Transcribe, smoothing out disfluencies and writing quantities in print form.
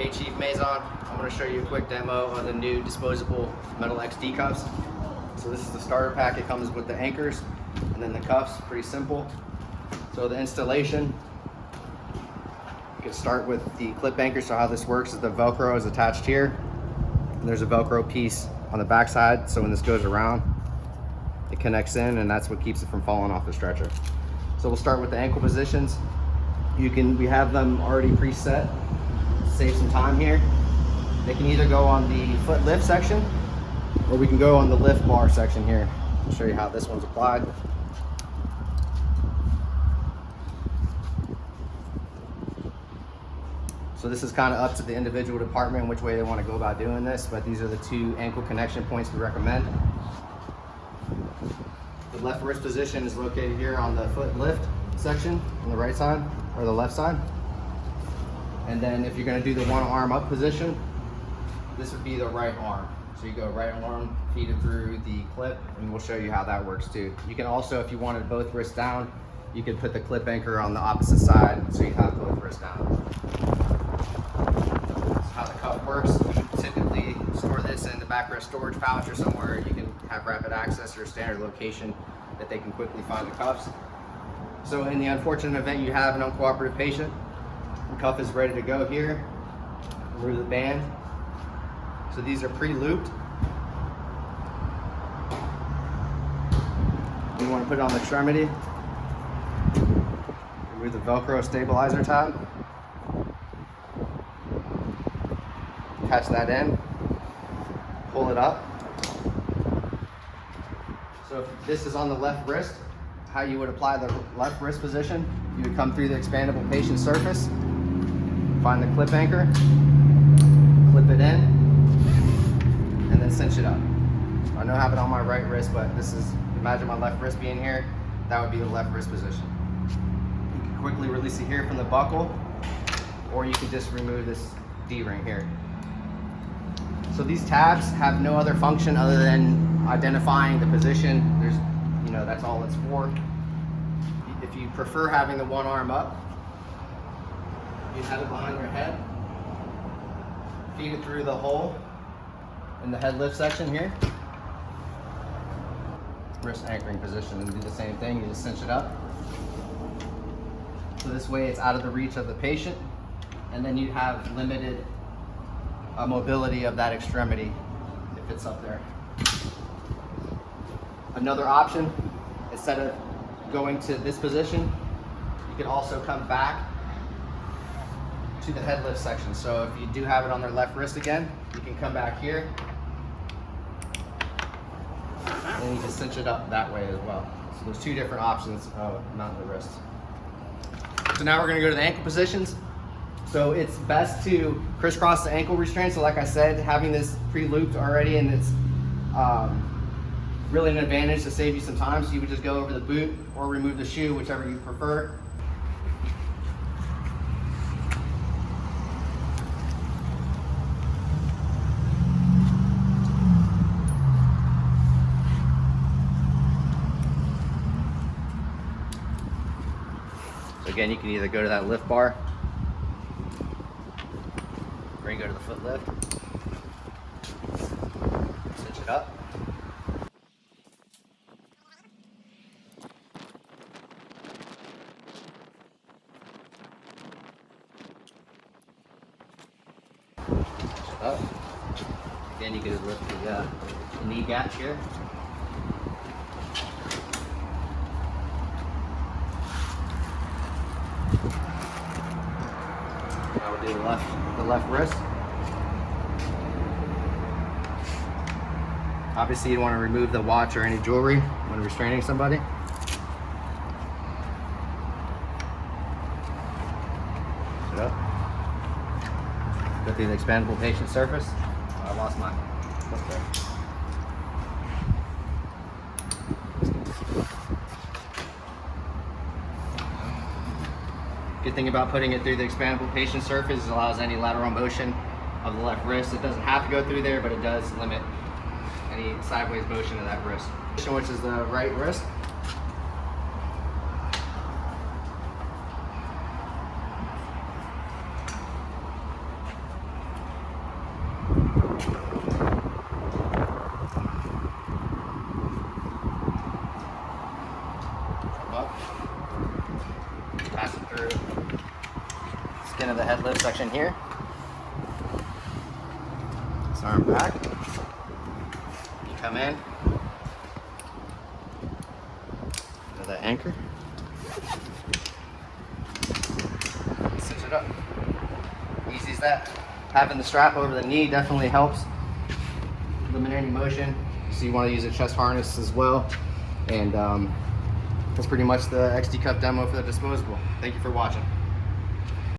Hey Chief Maison, I'm going to show you a quick demo on the new disposable metal XD cuffs. So this is the starter pack. It comes with the anchors and then the cuffs, pretty simple. So the installation, you can start with the clip anchor. So how this works is the Velcro is attached here, and there's a Velcro piece on the back side. So when this goes around, it connects in, and that's what keeps it from falling off the stretcher. So we'll start with the ankle positions. We have them already preset. Save some time here. They can either go on the foot lift section, or we can go on the lift bar section here. I'll show you how this one's applied. So this is kind of up to the individual department which way they want to go about doing this, but these are the two ankle connection points we recommend. The left wrist position is located here on the foot lift section on the right side or the left side. And then if you're going to do the one arm up position, this would be the right arm. So you go right arm, feed it through the clip, and we'll show you how that works too. You can also, if you wanted both wrists down, you could put the clip anchor on the opposite side so you have both wrists down. That's how the cuff works. You typically store this in the backrest storage pouch or somewhere you can have rapid access or a standard location that they can quickly find the cuffs. So in the unfortunate event you have an uncooperative patient, the cuff is ready to go here. Remove the band. So these are pre-looped. You want to put it on the extremity. Remove the Velcro stabilizer tab. Catch that in. Pull it up. So if this is on the left wrist, how you would apply the left wrist position, you would come through the expandable patient surface, find the clip anchor, clip it in, and then cinch it up. I know I have it on my right wrist, but this is, imagine my left wrist being here, that would be the left wrist position. You can quickly release it here from the buckle, or you can just remove this D-ring here. So these tabs have no other function other than identifying the position. That's all it's for. If you prefer having the one arm up, you have it behind your head, feed it through the hole in the head lift section here, wrist anchoring position, and do the same thing. You just cinch it up. So this way it's out of the reach of the patient, and then you have limited mobility of that extremity if it's up there. Another option, instead of going to this position, you can also come back to the head lift section. So if you do have it on their left wrist again, you can come back here and you can cinch it up that way as well. So there's two different options of mounting the wrist. So now we're going to go to the ankle positions. So it's best to crisscross the ankle restraint. So like I said, having this pre-looped already, and it's really an advantage to save you some time. So you would just go over the boot or remove the shoe, whichever you prefer. So again, you can either go to that lift bar, or you go to the foot lift, cinch it up. Up. Then you can lift the knee gap here. Now we'll do the left wrist. Obviously, you want to remove the watch or any jewelry when restraining somebody. Lift it up. Go through the expandable patient surface. Oh, I lost mine. Okay. Good thing about putting it through the expandable patient surface is it allows any lateral motion of the left wrist. It doesn't have to go through there, but it does limit any sideways motion of that wrist. Which is the right wrist. Come up. Pass it through skin of the head lift section here. This arm back. You come in to the anchor. Cinch it up. Easy as that. Having the strap over the knee definitely helps, eliminating motion. So you want to use a chest harness as well. And that's pretty much the XDcuff demo for the Disposable. Thank you for watching.